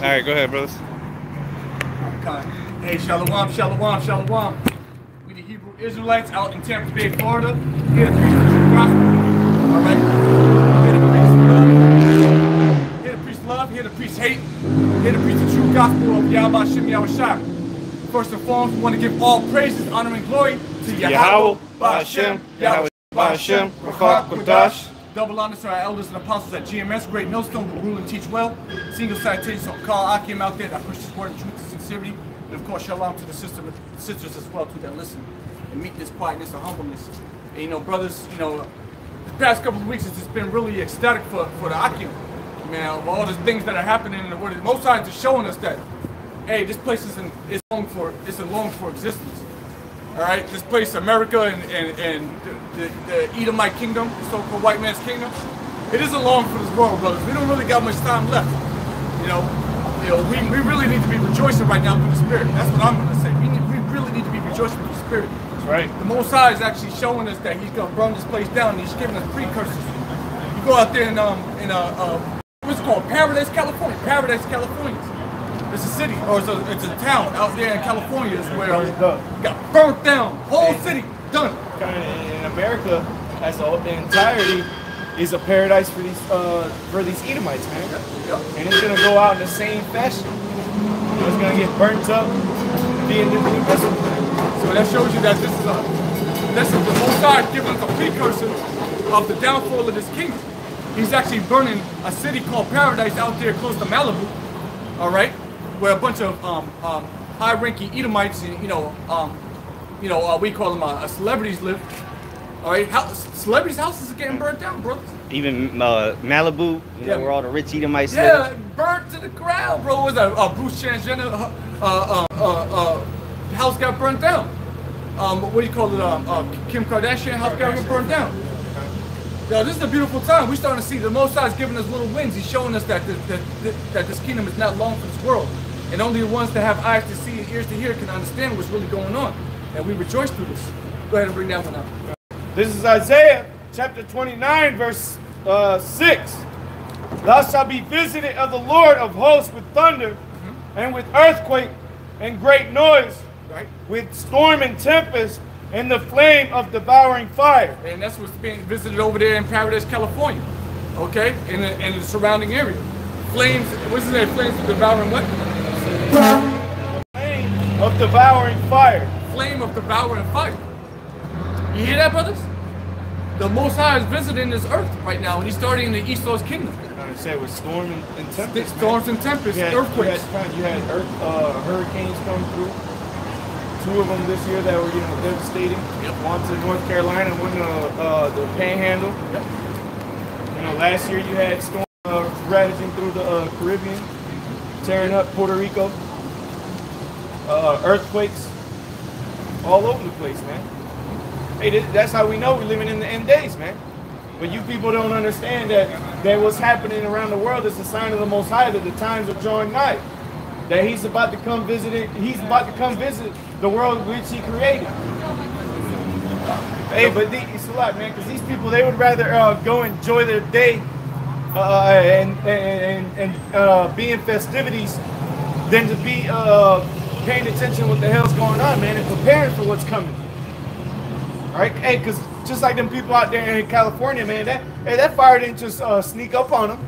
All right, go ahead, brothers. Hey, shalom, shalom, shalom. We the Hebrew Israelites out in Tampa Bay, Florida. Here to preach the true gospel. All right. Here to preach love. Here to preach hate. Here to preach the true gospel of Yahweh Shem Yahushua. First and foremost, we want to give all praises, honor, and glory to Yahweh, Ba'ashem, Yahweh, Ba'ashem, Rafah, Kodash. Double honors to our elders and apostles at GMS, Great Millstone, who rule and teach well. Single citation on Carl Akim out there that pushes word, truth, and sincerity. And of course, shalom to the sisters as well, too, that listen and meet this quietness and humbleness. And you know, brothers, you know, the past couple of weeks it's just been really ecstatic for the Akim. Man, of all the things that are happening in the world, most times it's showing us that, hey, this place is long for existence. All right, this place, America and the Edomite kingdom, the so-called white man's kingdom, it isn't long for this world, brothers. We don't really got much time left. You know, we really need to be rejoicing right now through the Spirit. That's what I'm going to say. We really need to be rejoicing through the Spirit. That's right. The Most High is actually showing us that He's going to burn this place down, and He's giving us precursors. You go out there in what's it called? Paradise, California. Paradise, California. It's a city, or it's a town out there in California is where it got burnt down. Whole city, done. In America, that's all, the entirety is a paradise for these Edomites, man. Yeah. And it's gonna go out in the same fashion. It's gonna get burnt up, be in the New Testament. So that shows you that this is the Most High giving us a precursor of the downfall of this kingdom. He's actually burning a city called Paradise out there close to Malibu. All right. Where a bunch of high-ranking Edomites, we call them celebrities live. All right, celebrities' houses are getting burnt down, brothers. Even Malibu, where all the rich Edomites live. Yeah, burnt to the ground, bro. Was that Bruce Transgender house got burnt down? What do you call it? Kim Kardashian house got burnt down. Now, this is a beautiful time. We're starting to see the Most High is giving us little wins. He's showing us that this kingdom is not long for this world. And only the ones that have eyes to see and ears to hear can understand what's really going on. And we rejoice through this. Go ahead and bring that one up. This is Isaiah chapter 29, verse 6. Thou shalt be visited of the Lord of hosts with thunder, and with earthquake and great noise, with storm and tempest, and the flame of devouring fire. And that's what's being visited over there in Paradise, California. Okay? In the surrounding area. Flames, what's his name? Flames of devouring what? Flame of devouring fire. Flame of devouring fire. You hear that, brothers? The Most High is visiting this earth right now, and He's starting in the East Coast kingdom. I said with storm and tempest. Storms and tempests, earthquakes. You had hurricanes come through. 2 of them this year that were devastating. Yep. One to North Carolina, one to the Panhandle. Yep. Last year you had storms ravaging through the Caribbean, tearing up Puerto Rico. Earthquakes all over the place, man. Hey, that's how we know we're living in the end days, man. But you people don't understand that what's happening around the world is a sign of the Most High, that the times are drawing nigh. That He's about to come visit. He's about to come visit the world which He created. Hey, but it's a lot, man, because these people, they would rather go enjoy their day and be in festivities than to be paying attention what the hell's going on, man, and preparing for what's coming. All right, hey, because just like them people out there in California, man, that fire didn't just sneak up on them.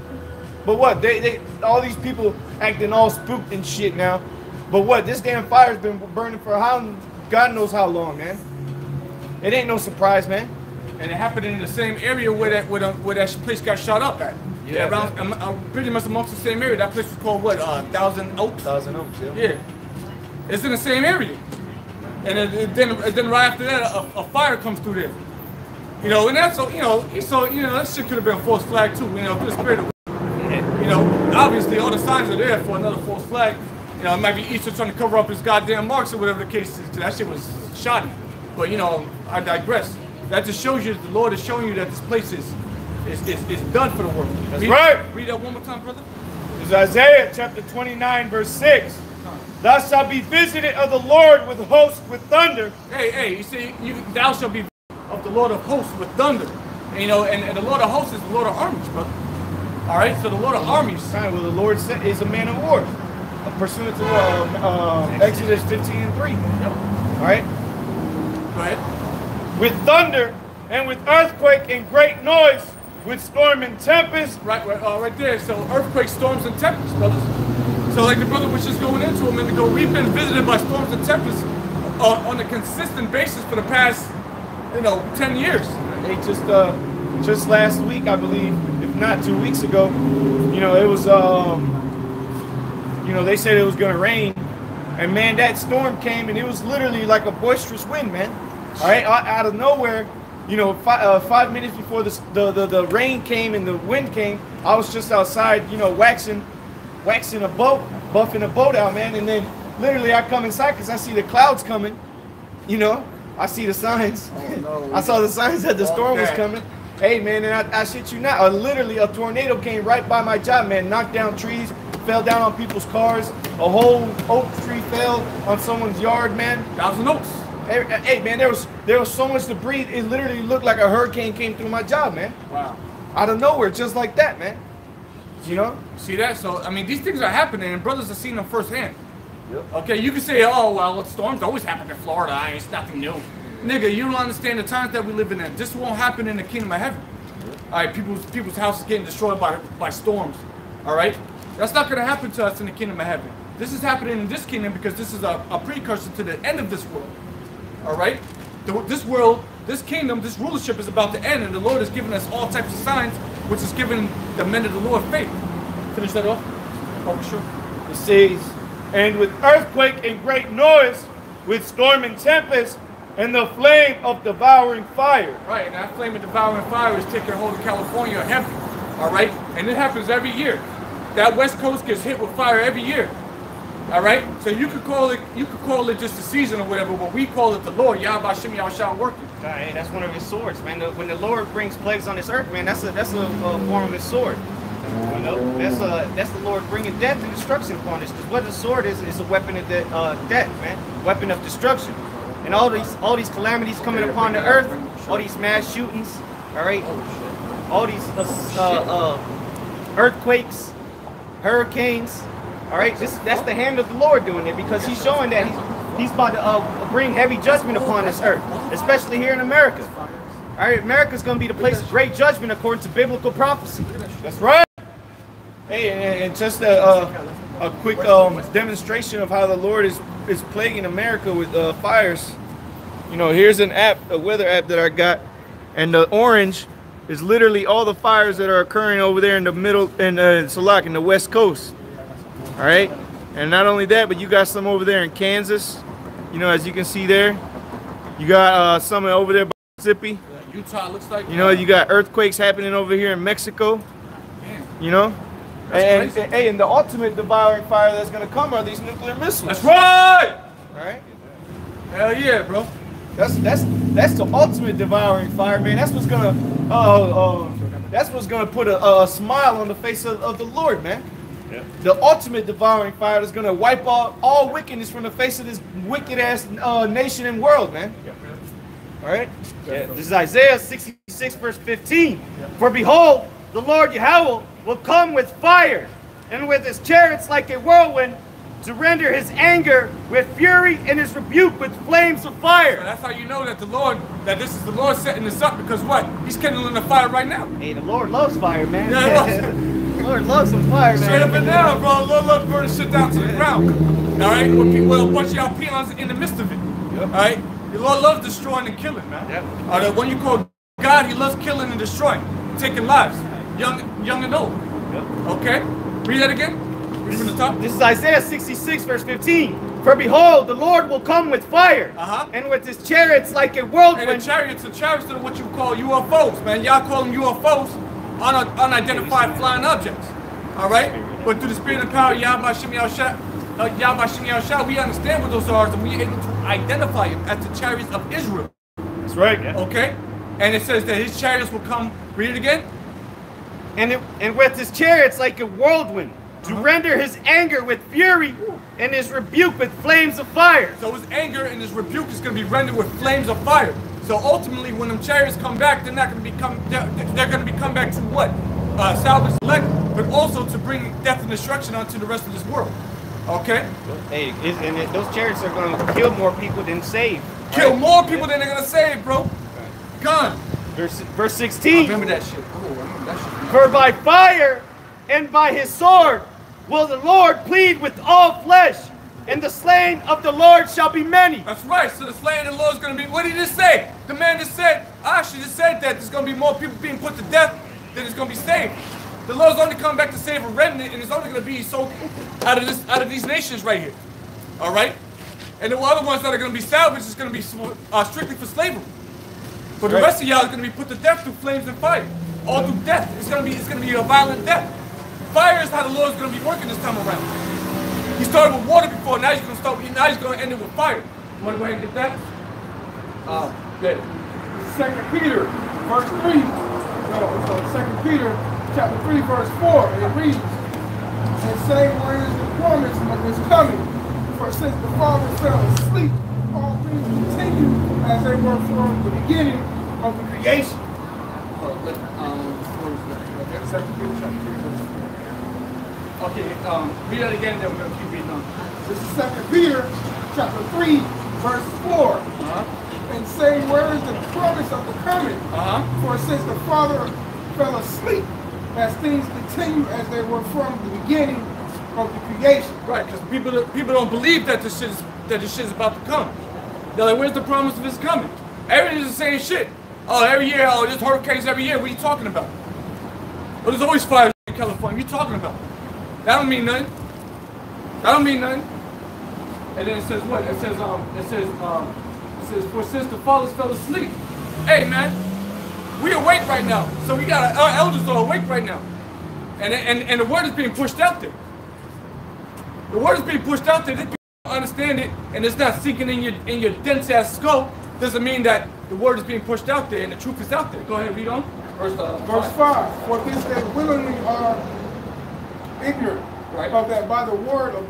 But what, they all these people acting all spooked and shit now. But what, this damn fire's been burning for God knows how long, man. It ain't no surprise, man. And it happened in the same area where that place got shot up at. Yeah, around pretty much amongst the same area. That place was called what? Thousand Oaks. Thousand Oaks, yeah. Yeah, it's in the same area. And then right after that, a fire comes through there. And that's so that shit could have been a false flag too. Through the spirit of, obviously all the signs are there for another false flag. It might be Easter trying to cover up his goddamn marks or whatever the case is. That shit was shoddy. But I digress. That just shows you that the Lord is showing you that this place is done for the world. That's right. Read that one more time, brother. It's Isaiah chapter 29, verse 6. Thou shalt be visited of the Lord with hosts with thunder. Hey, you see, thou shalt be of the Lord of hosts with thunder. And the Lord of hosts is the Lord of armies, brother. All right, so the Lord of armies. Well, the Lord is a man of war. pursuant to Exodus 15:3. Yep. All right? Go ahead. With thunder and with earthquake and great noise, with storm and tempest. Right there. So earthquakes, storms, and tempests, brothers. So like the brother was just going into a minute ago, we've been visited by storms and tempests on a consistent basis for the past, 10 years. They just last week, I believe, if not 2 weeks ago, it was, they said it was going to rain. And man, that storm came and it was literally like a boisterous wind, man. All right, out of nowhere, 5 minutes before the rain came and the wind came, I was just outside, waxing a boat, buffing a boat out, man. And then literally I come inside because I see the clouds coming, I see the signs. Oh, no. I saw the signs that the storm was coming. Hey, man, and I shit you not, literally a tornado came right by my job, man, knocked down trees, fell down on people's cars. A whole oak tree fell on someone's yard, man. 1,000 oaks. Hey, man, there was so much debris. It literally looked like a hurricane came through my job, man. Wow. Out of nowhere, just like that, man. See that? So, I mean, these things are happening, and brothers are seeing them firsthand. Yep. Okay, you can say, oh, well, storms always happen in Florida. It's nothing new. Nigga, you don't understand the times that we live in. This won't happen in the kingdom of heaven. All right, people's houses getting destroyed by storms. All right? That's not going to happen to us in the kingdom of heaven. This is happening in this kingdom because this is a precursor to the end of this world. All right? This world, this kingdom, this rulership is about to end, and the Lord has given us all types of signs, which is giving the men of the Lord faith. Finish that off? Oh, sure. It says, and with earthquake and great noise, with storm and tempest, and the flame of devouring fire. Right, and that flame of devouring fire is taking hold of California heavy. All right? And it happens every year. That West Coast gets hit with fire every year. All right? So you could call it just a season or whatever, but we call it the Lord, Yahweh Shem Yahushua working. Hey, that's one of his swords, man. When the Lord brings plagues on this earth, man, that's a form of his sword. That's the Lord bringing death and destruction upon us. Because what the sword is a weapon of death, man, weapon of destruction. And all these calamities coming upon the earth, all these mass shootings, all right, all these earthquakes, hurricanes, all right. That's the hand of the Lord doing it, because He's showing that He's about to bring heavy judgment upon this earth, especially here in America. All right, America's going to be the place of great judgment according to biblical prophecy. That's right. Hey, and just a quick demonstration of how the Lord is plaguing America with fires. Here's an app, a weather app that I got, and the orange is literally all the fires that are occurring over there in the middle, in Salak, in the West Coast. All right, and not only that, but you got some over there in Kansas. As you can see there, you got some over there by Mississippi. Utah looks like. You got earthquakes happening over here in Mexico. And the ultimate devouring fire that's gonna come are these nuclear missiles. That's right. All right. Hell yeah, bro. That's the ultimate devouring fire, man. That's what's gonna put a smile on the face of the Lord, man. Yeah. The ultimate devouring fire is gonna wipe all wickedness from the face of this wicked ass nation and world, man. Yeah. All right. Yeah. This is Isaiah 66 verse 15. Yeah. For behold, the Lord Yahweh will come with fire, and with his chariots like a whirlwind, to render his anger with fury and his rebuke with flames of fire. So that's how you know that this is the Lord setting this up, because what? He's kindling the fire right now. Hey, the Lord loves fire, man. Yeah, the Lord loves some fire, man. Straight up and down, bro. The Lord loves burning shit down to the ground. All right? With a bunch of y'all peons in the midst of it. Yep. All right? The Lord loves destroying and killing, man. Yep. The one you call God, he loves killing and destroying, taking lives, young and old. Yep. Okay? Read that again. Read from the top. This is Isaiah 66 verse 15. For behold, the Lord will come with fire, and with his chariots like a whirlwind. And the chariots are what you call UFOs, man. Y'all call them UFOs, unidentified flying objects. All right? But through the spirit and power of Yahweh Shem Yahushua, we understand what those are, and we are able to identify them as the chariots of Israel. That's right. Yeah. Okay? And it says that his chariots will come, read it again. And with his chariots like a whirlwind, to render his anger with fury and his rebuke with flames of fire. So his anger and his rebuke is going to be rendered with flames of fire. So ultimately, when them chariots come back, they're not going to become. They're going to be come back to what? Salvage elect, but also to bring death and destruction onto the rest of this world. Okay. Hey, those chariots are going to kill more people than save. Kill right? more people than they're going to save, bro. Gun. Verse 16. I remember that shit. Oh, I remember that shit. For by fire and by his sword will the Lord plead with all flesh, and the slain of the Lord shall be many. That's right. So the slain of the Lord is going to be, what did he just say? The man just said, I actually just said that there's going to be more people being put to death than is going to be saved. The Lord's only coming back to save a remnant, and it's only going to be so out of these nations right here. All right? And the other ones that are going to be salvaged is going to be strictly for slavery. But the rest of y'all are going to be put to death through flames and fire. All through death. It's going to be a violent death. Fire is how the Lord's going to be working this time around. He started with water before, now he's going to end it with fire. You want to go ahead and get that? Good. 2 Peter, verse 3. No, 2 Peter, chapter 3, verse 4. It reads, and say where is the promise of his coming. For since the Father fell asleep, all things continue as they were from the beginning of the creation. Okay, read that again, then we're going to keep reading on. This is 2 Peter, chapter 3, verse 4. And say where is the promise of the coming. For since the Father fell asleep, as things continue as they were from the beginning of the creation. Right, because people don't believe that this shit is about to come. They're like, where's the promise of his coming? Everybody's the same shit. Oh, every year, oh, there's hurricanes every year. What are you talking about? Well, there's always fires in California. What are you talking about? That don't mean nothing. That don't mean nothing. And then it says what? It says, for since the fathers fell asleep. Hey, man, we awake right now. So we got our elders are awake right now. And the word is being pushed out there. The word is being pushed out there. If you don't understand it and it's not sinking in your dense ass skull, doesn't mean that the word is being pushed out there and the truth is out there. Go ahead, read on. Verse 5. For this they willingly are ignorant of that by the word of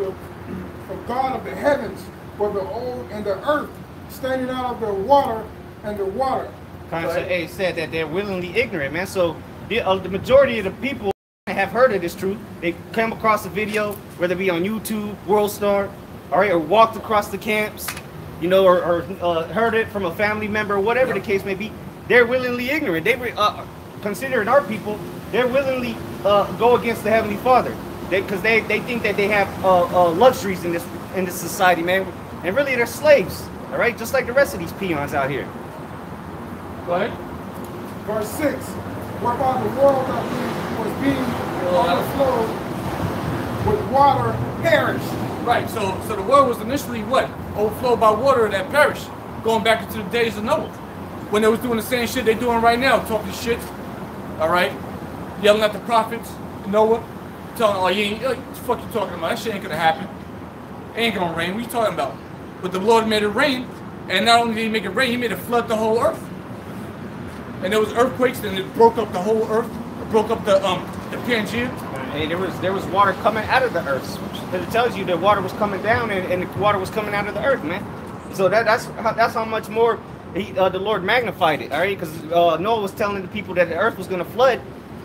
God of the heavens, for the old and the earth standing out of the water and the water. It said that they're willingly ignorant, man. So the majority of the people have heard of this truth. They come across a video, whether it be on YouTube, World Star, all right, or walked across the camps, you know, or heard it from a family member, whatever the case may be. They're willingly ignorant. They considering our people, they're willingly go against the Heavenly Father, because they think that they have luxuries in this society, man, and really they're slaves. All right, just like the rest of these peons out here. Go ahead. Verse 6. Whereby the world that was being overflowed with water perished. Right. So the world was initially what? Overflowed by water that perished, going back into the days of Noah, when they was doing the same shit they doing right now, talking shit. All right, yelling at the prophets, Noah, telling, oh, you ain't, what the fuck you talking about? That shit ain't gonna happen. It ain't gonna rain. What you talking about? But the Lord made it rain, and not only did he make it rain, he made it flood the whole earth. And there was earthquakes, and it broke up the whole earth. It broke up the Pangea. Hey, there was water coming out of the earth. It tells you that water was coming down, and the water was coming out of the earth, man. So that's how much more the Lord magnified it. All right, because Noah was telling the people that the earth was going to flood,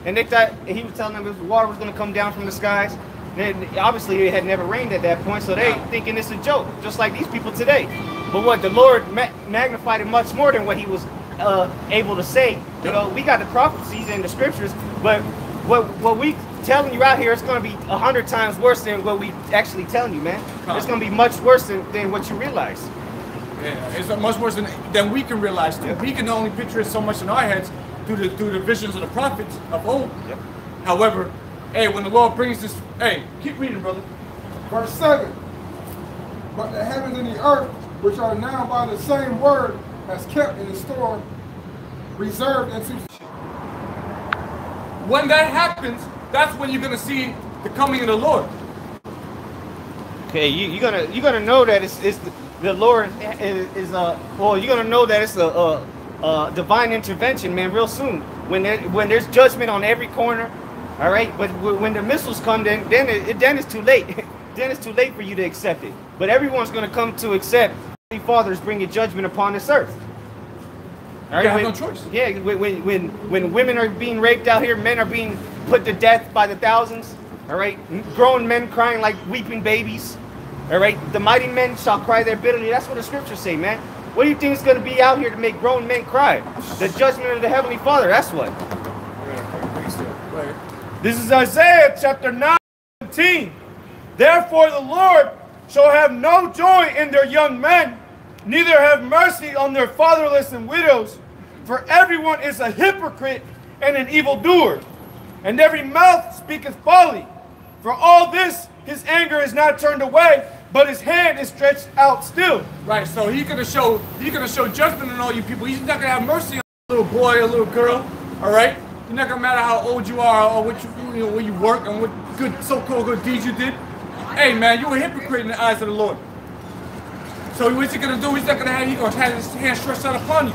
and they thought he was telling them the water was going to come down from the skies. And obviously, it had never rained at that point, so they thinking it's a joke, just like these people today. But what the Lord magnified it much more than what he was able to say. You know, we got the prophecies and the scriptures, but what we telling you out here, it's going to be 100 times worse than what we actually telling you, man. It's going to be much worse than what you realize. Yeah, it's much worse than we can realize too. We can only picture it so much in our heads through the visions of the prophets of old. Yep. However, hey, when the Lord brings this, hey, keep reading, brother. Verse 7. But the heavens and the earth, which are now by the same word, has kept in the store, reserved into. When that happens, that's when you're gonna see the coming of the Lord. Okay, you're gonna know that it's the Lord is well, you're gonna know that it's a divine intervention, man, real soon. When there's judgment on every corner, all right. But when the missiles come, then it's too late. Then it's too late for you to accept it. But everyone's gonna come to accept the Father is bringing judgment upon this earth. All right, you have no choice. Yeah, when women are being raped out here, men are being put to death by the thousands. All right, grown men crying like weeping babies. All right, the mighty men shall cry their bitterly. That's what the scriptures say, man. What do you think is going to be out here to make grown men cry? The judgment of the Heavenly Father. That's what. This is Isaiah chapter 9:17. Therefore the Lord shall have no joy in their young men, neither have mercy on their fatherless and widows. For everyone is a hypocrite and an evildoer, and every mouth speaketh folly. For all this his anger is not turned away, but his hand is stretched out still. Right, so he's gonna show judgment on all you people. He's not gonna have mercy on a little boy or a little girl. All right, you're not gonna matter how old you are or what you know, where you work and what good so-called good deeds you did. Hey man, you're a hypocrite in the eyes of the Lord. So what's he gonna do? He's gonna have his hand stretched out upon you.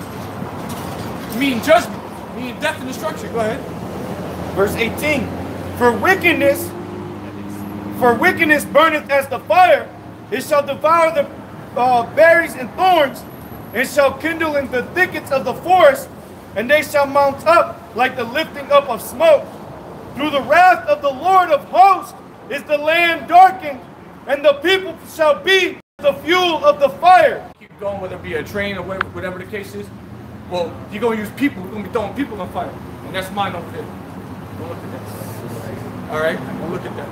Meaning judgment, meaning death and destruction. Go ahead. Verse 18. For wickedness burneth as the fire, it shall devour the berries and thorns, and shall kindle in the thickets of the forest, and they shall mount up like the lifting up of smoke. Through the wrath of the Lord of hosts is the land darkened, and the people shall be the fuel of the fire. Keep going, whether it be a train or whatever the case is. Well, you're going to use people. You're going to be throwing people on fire. And that's mine over there. Go look at that. All right? Go look at that.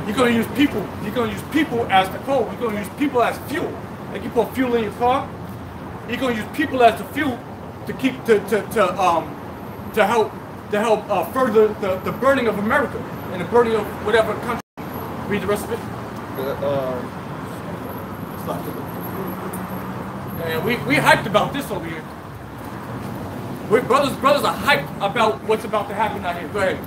You're going to use people. You're going to use people as the coal. You're going to use people as fuel. Like you put fuel in your car. You're going to use people as the fuel to keep to help further the burning of America and the burning of whatever country. Read the rest of it. And we hyped about this over here. Brothers are hyped about what's about to happen out here. Go ahead.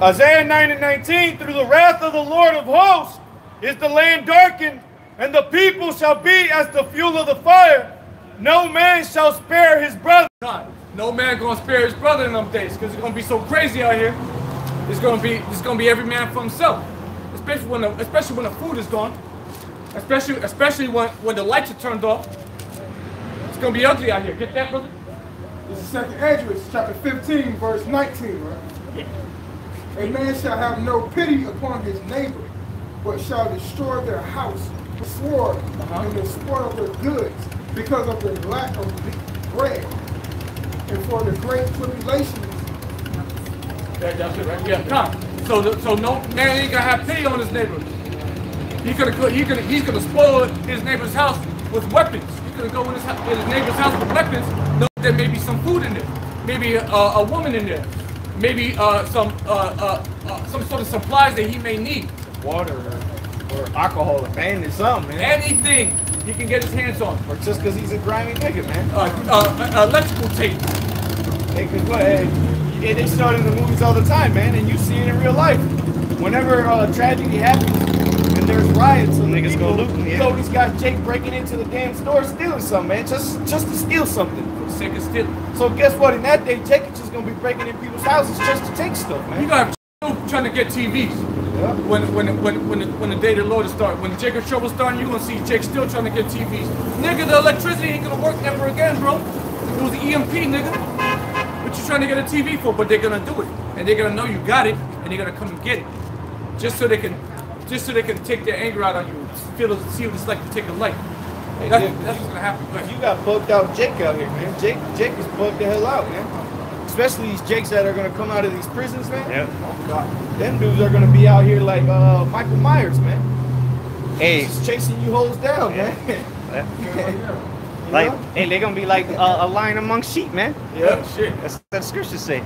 Isaiah 9:19, through the wrath of the Lord of hosts is the land darkened, and the people shall be as the fuel of the fire. No man shall spare his brother. No man gonna spare his brother in them days, because it's gonna be so crazy out here. It's gonna be every man for himself. Especially when the food is gone. Especially when the lights are turned off. It's gonna be ugly out here. Get that, brother? This is 2nd Esdras, chapter 15, verse 19, right? Yeah. A man shall have no pity upon his neighbor, but shall destroy their house with sword and will spoil their goods because of the lack of bread and for the great tribulations. That's it, right? Yeah, come. So no man ain't gonna have pity on his neighbor. He's gonna spoil his neighbor's house with weapons. He's gonna go in his neighbor's house with weapons. Know there may be some food in there, maybe a woman in there, maybe some sort of supplies that he may need. Water or alcohol or bandit, something, man. Anything he can get his hands on. Or just because he's a grimy nigga, man. Electrical tape. Hey, cause what? Hey, they show it in the movies all the time, man, and you see it in real life. Whenever tragedy happens and there's riots, and niggas go looting. you know, these guys Jake breaking into the damn store stealing something, man, just to steal something. Sick of stealing. So guess what? In that day, Jake is just gonna be breaking in people's houses just to take stuff, man. You got trying to get TVs. Yeah. When the day of the Lord is starting, when Jacob trouble starting, you gonna see Jake still trying to get TVs. Nigga, the electricity ain't gonna work ever again, bro. It was the EMP, nigga. What you trying to get a TV for? But they're gonna do it, and they're gonna know you got it, and they're gonna come and get it, just so they can take their anger out on you, see what it's like to take a life. Hey, that's what's gonna happen. You got bugged out Jake out here, man. Jake is bugged the hell out, man. Especially these Jakes that are gonna come out of these prisons, man. Yep. Oh God, them dudes are gonna be out here like Michael Myers, man. Hey, Just chasing you hoes down, man. like, hey, they're gonna be like a lion among sheep, man. Yeah, shit. That's what the scriptures say.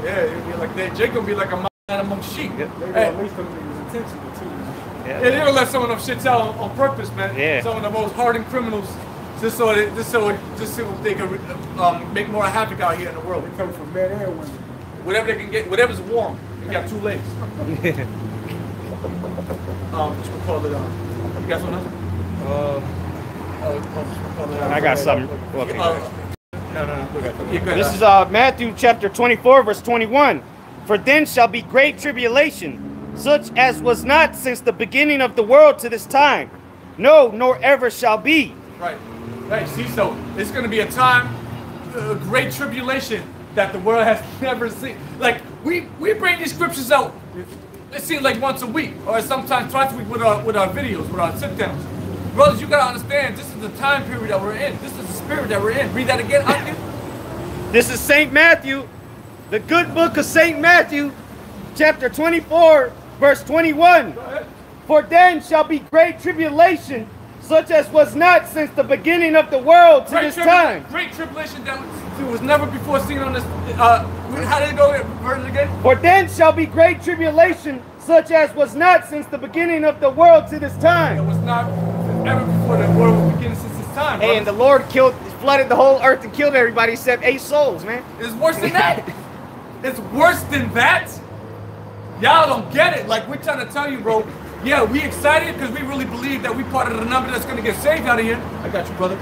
Yeah, it'll be like that. Jake gonna be like a man among sheep. Yep. Hey, At least them niggas intentional too. yeah, they don't let some of them shits out on purpose, man. Yeah. Some of the most hardened criminals, just so they can make more havoc out here in the world. They come from men and women. Whatever they can get, whatever's warm. They got 2 legs. What you call it? You got something else? I got something. Okay. No. This is Matthew chapter 24, verse 21. For then shall be great tribulation, such as was not since the beginning of the world to this time. No, nor ever shall be. Right. See, so it's going to be a time, great tribulation, that the world has never seen. Like, we bring these scriptures out, it seems like once a week, or sometimes twice a week with our videos, with our sit-downs. Brothers, you gotta understand, this is the time period that we're in. This is the spirit that we're in. Read that again, Anu. This is St. Matthew, the good book of St. Matthew, chapter 24, verse 21. For then shall be great tribulation, such as was not since the beginning of the world to this time. Great tribulation that was never before seen on this. How did it go? Verse again? For then shall be great tribulation, such as was not since the beginning of the world to this time. It was not ever before the world was beginning since this time. Hey, and the Lord flooded the whole earth and killed everybody except 8 souls, man. It's worse than that. It's worse than that. Y'all don't get it. Like, we're trying to tell you, bro. Yeah, we excited because we really believe that we part of the number that's going to get saved out of here. I got you, brother.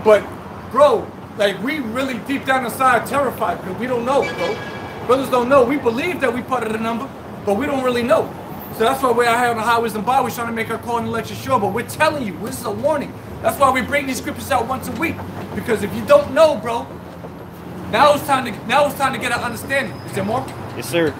But, bro, like, we really deep down inside terrified because we don't know, bro. Brothers don't know. We believe that we part of the number, but we don't really know. So that's why we're out here on the highways and byways trying to make our call and election sure. But we're telling you, this is a warning. That's why we bring these scriptures out once a week. Because if you don't know, bro, now it's time to get an understanding. Is there more? Yes, sir.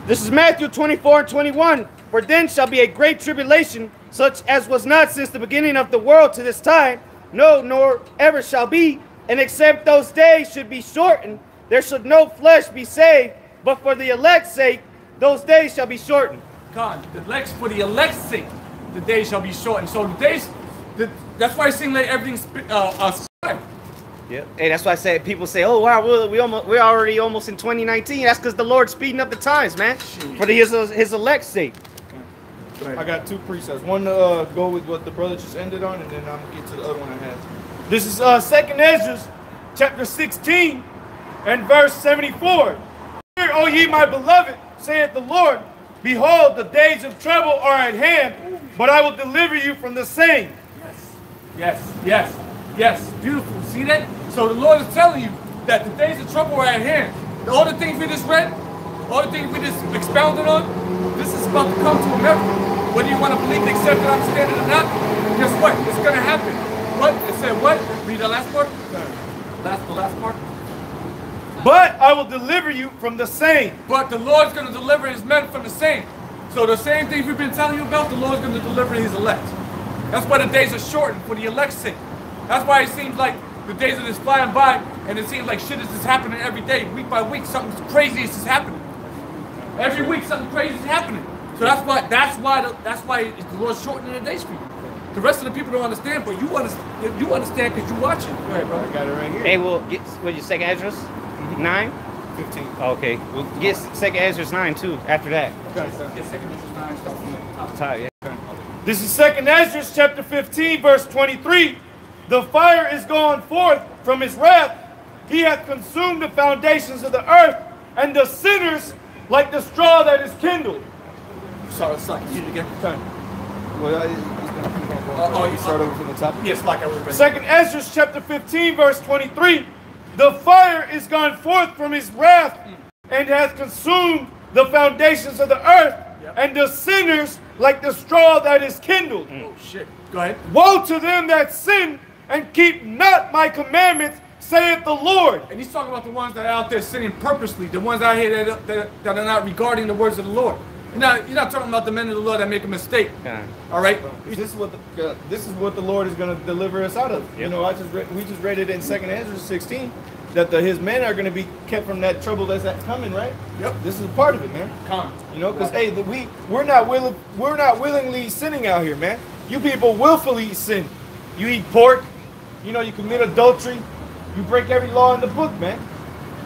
This is Matthew 24 and 21. For then shall be a great tribulation, such as was not since the beginning of the world to this time, no, nor ever shall be. And except those days should be shortened, there should no flesh be saved. But for the elect's sake, those days shall be shortened. God, for the elect's sake, the days shall be shortened. So the days, that's why it seems like everything's Yeah. Hey, that's why I say people say, "Oh wow, we're already almost in 2019." That's because the Lord's speeding up the times, man, for his elect's sake. I got 2 precepts. One to go with what the brother just ended on, and then I'm gonna get to the other one I have. This is 2nd Ezra, chapter 16, and verse 74. Hear, O ye my beloved, saith the Lord, behold, the days of trouble are at hand, but I will deliver you from the same. Yes. Beautiful. See that? So the Lord is telling you that the days of trouble are at hand. All the things we just read, all the things we just expounded on, this is about to come to America. Whether you want to believe, accept it, understand it or not, guess what? It's going to happen. What? It said what? Read the last part? The last part? But I will deliver you from the same. But the Lord's going to deliver his men from the same. So the same things we've been telling you about, the Lord's going to deliver his elect. That's why the days are shortened, for the elect's sake. That's why it seems like the days are just flying by, and it seems like shit is just happening every day, week by week. Something crazy is just happening. Every week, something crazy is happening. So that's why the Lord's shortening the days for you. The rest of the people don't understand, but you understand because you watch it. Go ahead, brother. I got it right here. Hey, we'll get what you 2nd Ezra 9. 15. Okay, we'll get 2nd Ezra 9 too after that. Okay, so get 2nd Ezra 9, start from the top. Top, yeah. This is 2nd Ezra chapter 15, verse 23. The fire is gone forth from his wrath. He hath consumed the foundations of the earth, and the sinners like the straw that is kindled. Sorry, can you do it again? Okay. Well, he's going to keep on going. Start over from the top. Yes, like I was. 2nd Ezra chapter 15, verse 23. The fire is gone forth from his wrath, and hath consumed the foundations of the earth, and the sinners like the straw that is kindled. Oh, shit. Go ahead. Woe to them that sin and keep not my commandments, saith the Lord. And he's talking about the ones that are out there sinning purposely, the ones out here that are not regarding the words of the Lord. You're not talking about the men of the Lord that make a mistake. Yeah. All right? This is what the Lord is going to deliver us out of. Yep. You know, we just read it in 2nd Ezra 16 that his men are going to be kept from that trouble that's coming, right? Yep. This is a part of it, man. Come. You know, because hey, we're not willingly sinning out here, man. You people willfully sin. You eat pork. You know, you commit adultery. You break every law in the book, man.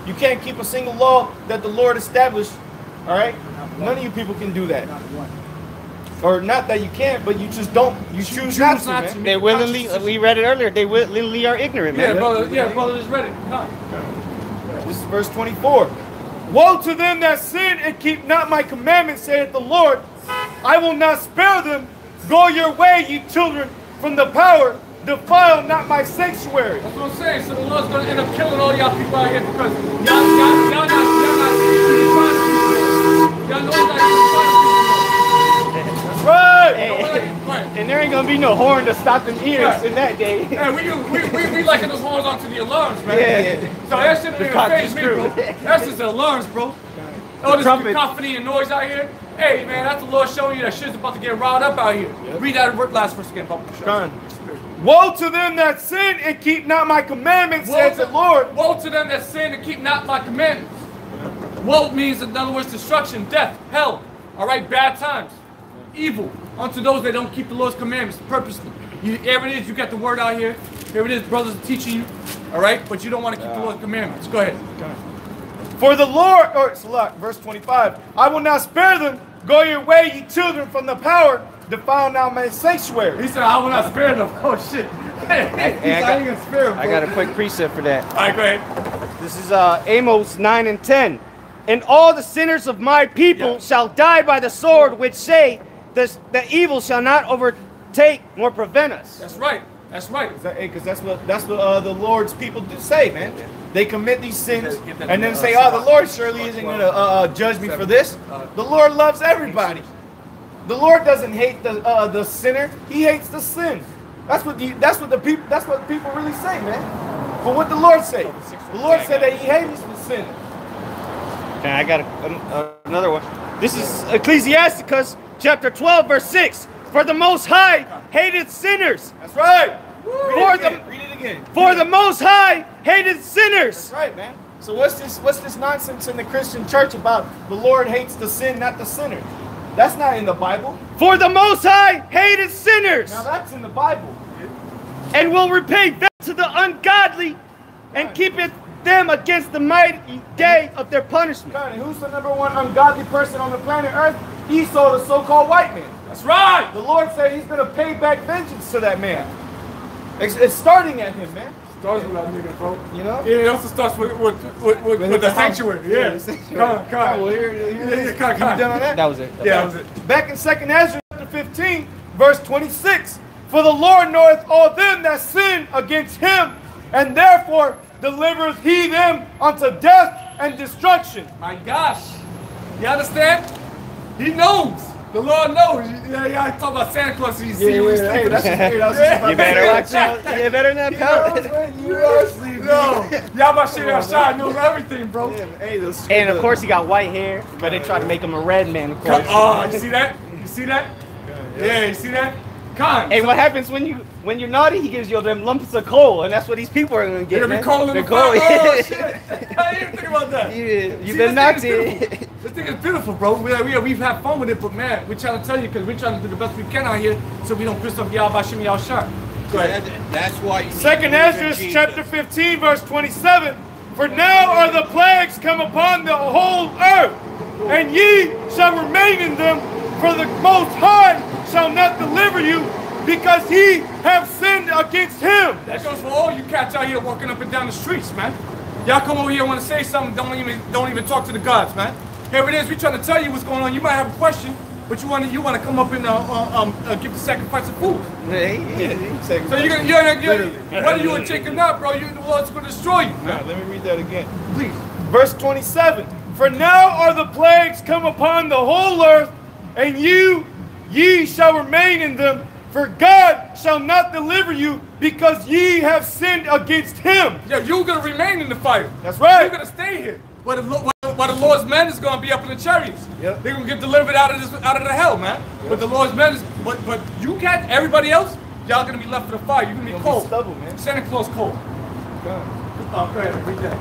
You can't keep a single law that the Lord established. All right? None of you people can do that. Or not that you can't, but you just don't. You choose not to, man. They willingly, we read it earlier, they willingly are ignorant, man. Brother, just read it. Come. This is verse 24. Woe to them that sin and keep not my commandments, saith the Lord. I will not spare them. Go your way, ye children, from the power. Defile not my sanctuary. That's what I'm saying. So the Lord's going to end up killing all y'all people out here because y'all not Y'all know that. Right. Hey, and there ain't gonna gonna be no horn to stop them ears Right. in that day. Yeah, we liking those horns onto the alarms, man. Yeah. So that shit The ain't cock phase is me, screwed. bro. That's just the alarms, bro. All this trumpet. cacophony and noise out here. Hey, man, that's the Lord showing you that shit's about to get riled up out here. Read that last verse again, Papa. Done. Woe to them that sin and keep not my commandments, says the Lord. Woe to them that sin and keep not my commandments. Woe means, in other words, destruction, death, hell. All right, bad times, evil unto those that don't keep the Lord's commandments purposely. Here it is, you got the word out here. Here it is, brothers teaching you. All right, but you don't want to keep the Lord's commandments. Go ahead. For the Lord, verse 25, I will not spare them. Go your way, ye children, from the power. Defile now my sanctuary. He said, I will not spare them. Oh, shit. I got a quick precept for that. All right, go ahead. This is Amos 9 and 10. And all the sinners of my people shall die by the sword, which say, the evil shall not overtake nor prevent us. That's right. That's right. Because that's what the Lord's people do say, man. They commit these sins and then say, "Oh, the Lord surely isn't going to judge me for this." The Lord loves everybody. The Lord doesn't hate the sinner; He hates the sin. That's what people really say, man. But what the Lord say? The Lord said that He hates the sinner. Okay, I got another one. This is Ecclesiasticus chapter 12, verse 6. For the Most High hated sinners. That's right. Read it again. For the Most High hated sinners. That's right, man. So what's this nonsense in the Christian church about the Lord hates the sin, not the sinner? That's not in the Bible. For the Most High hated sinners. Now that's in the Bible. And will repay them to the ungodly and keep it them against the mighty day of their punishment. God, who's the #1 ungodly person on the planet Earth? Esau, the so-called white man. That's right. The Lord said He's going to pay back vengeance to that man. It's starting at him, man. Starts with that nigga, bro. You know? Yeah, it also starts with the sanctuary. Yeah. Come on. Well, here. Come on. You done on that? That was it. Yeah, that was it. Back in 2nd Ezra chapter 15, verse 26. For the Lord knoweth all them that sin against Him, and therefore delivereth He them unto death and destruction. My gosh. You understand? He knows. The Lord knows. Yeah, I talk about Santa Claus. So you see what he's thinking. You better watch out. You better not pout. You honestly, No. Yabashir Ashai knows everything, bro. And of course he got white hair, but they tried to make him a red man, of course. Oh, you see that? You see that? Yeah, you see that? Con. And what happens when you're naughty? He gives you them lumps of coal, and that's what these people are gonna get. They're gonna man. be calling They're the coal. Oh shit! I didn't even think about that. You've See, been this thing is naughty. beautiful. This thing is beautiful, bro. We've had fun with it, but man, we're trying to tell you because we're trying to do the best we can out here, so we don't piss off Yahweh Shem Yahshua. Go ahead. That's why you 2nd Ezra chapter 15, verse 27. For now are the plagues come upon the whole earth, and ye shall remain in them, for the Most High shall not deliver you, because he have sinned against Him. That goes for all you cats out here walking up and down the streets, man. Y'all come over here and want to say something, don't even talk to the gods, man. Here it is, we trying to tell you what's going on. You might have a question, but you want to come up and give the sacrifice of food. So you're whether you a chicken or not, bro, the Lord's going to destroy you, man. Let me read that again. Please. Verse 27. For now are the plagues come upon the whole earth, and ye shall remain in them, for God shall not deliver you, because ye have sinned against Him. Yeah, you're going to remain in the fire. That's right. You're going to stay here. While the Lord's men is going to be up in the chariots. Yep. They're going to get delivered out of the hell, man. Yep. But the Lord's men is, but you can't, everybody else, y'all going to be left for the fire. You're going to be cold. Be stubble, man. Santa Claus cold. Oh, go ahead, read that.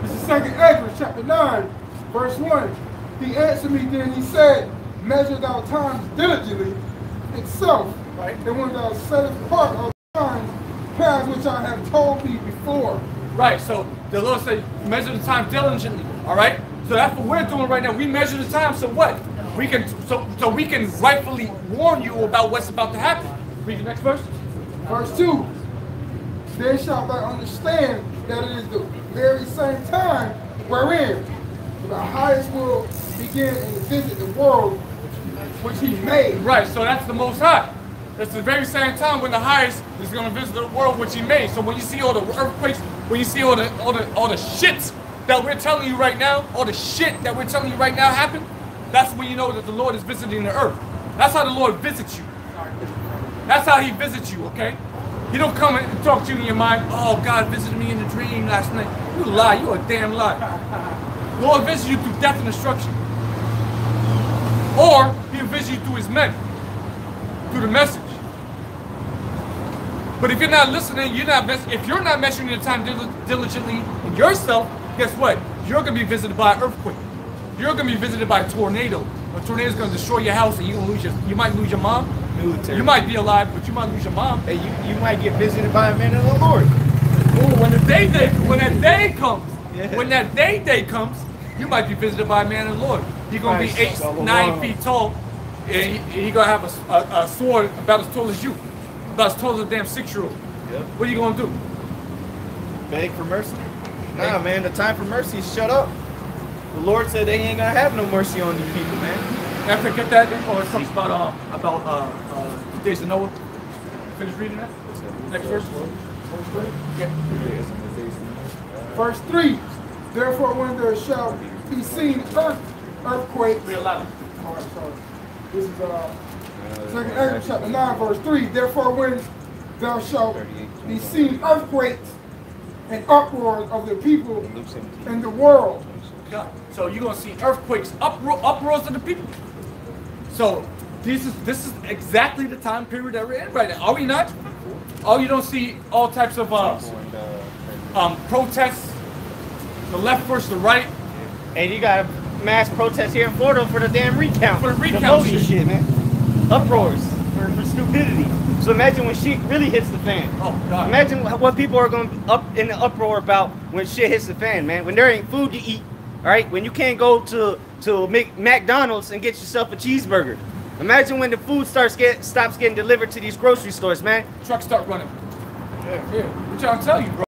This is 2nd Ezra, chapter 9, verse 1. He answered me then, he said, measure thou times diligently itself, right? And when thou settest part of times past which I have told thee before. Right, so the Lord said, measure the time diligently, all right? So that's what we're doing right now. We measure the time, so what? We can rightfully warn you about what's about to happen. Read the next verse. Verse 2. Then shalt thou understand that it is the very same time wherein the highest will begin and visit the world which He made. Right, so that's the Most High. That's the very same time when the highest is going to visit the world which He made. So when you see all the earthquakes, when you see all the shit that we're telling you right now, all the happen, that's when you know that the Lord is visiting the earth. That's how the Lord visits you. That's how he visits you, okay? He don't come and talk to you in your mind, oh, God visited me in a dream last night. You lie, you a damn lie. Lord visits you through death and destruction. Or he'll visit you through his men, through the message. But if you're not listening, if you're not measuring your time diligently in yourself, guess what? You're gonna be visited by an earthquake. You're gonna be visited by a tornado. A tornado's gonna destroy your house, and you might lose your mom. Military. You might be alive, but you might lose your mom. Hey, you might get visited by a man of the Lord. Ooh, when that day comes, Yeah. when that day comes, you might be visited by a man of the Lord. You're gonna be 8, 9 feet tall, and he gonna have a sword about as tall as you, about as tall as a damn 6-year-old. Yep. What are you gonna do? Beg for mercy? Nah, man, the time for mercy is shut up. The Lord said they ain't gonna have no mercy on you people, man. After I get that, or it talks about the days of Noah. Finish reading that. Next verse. Yeah. Verse 3. Therefore, when there shall be seen earthquakes. 3:11. All right, sorry. This is 2 Ezra chapter 9, verse 3. Therefore, when there shall be seen earthquakes and uproars of the people in the world. So you're gonna see earthquakes, uproars of the people. So this is exactly the time period that we're in right now. Are we not? Oh, you don't see all types of protests, the left versus the right. And you got a mass protest here in Florida for the damn recount. For the recount voting shit, man. Uproars for stupidity. So imagine when shit really hits the fan. Oh God. Imagine what people are going to be up in the uproar about when shit hits the fan, man. When there ain't food to eat, all right? When you can't go to McDonald's and get yourself a cheeseburger. Imagine when the food stops getting delivered to these grocery stores, man. Trucks start running. Yeah. What y'all tell you, bro?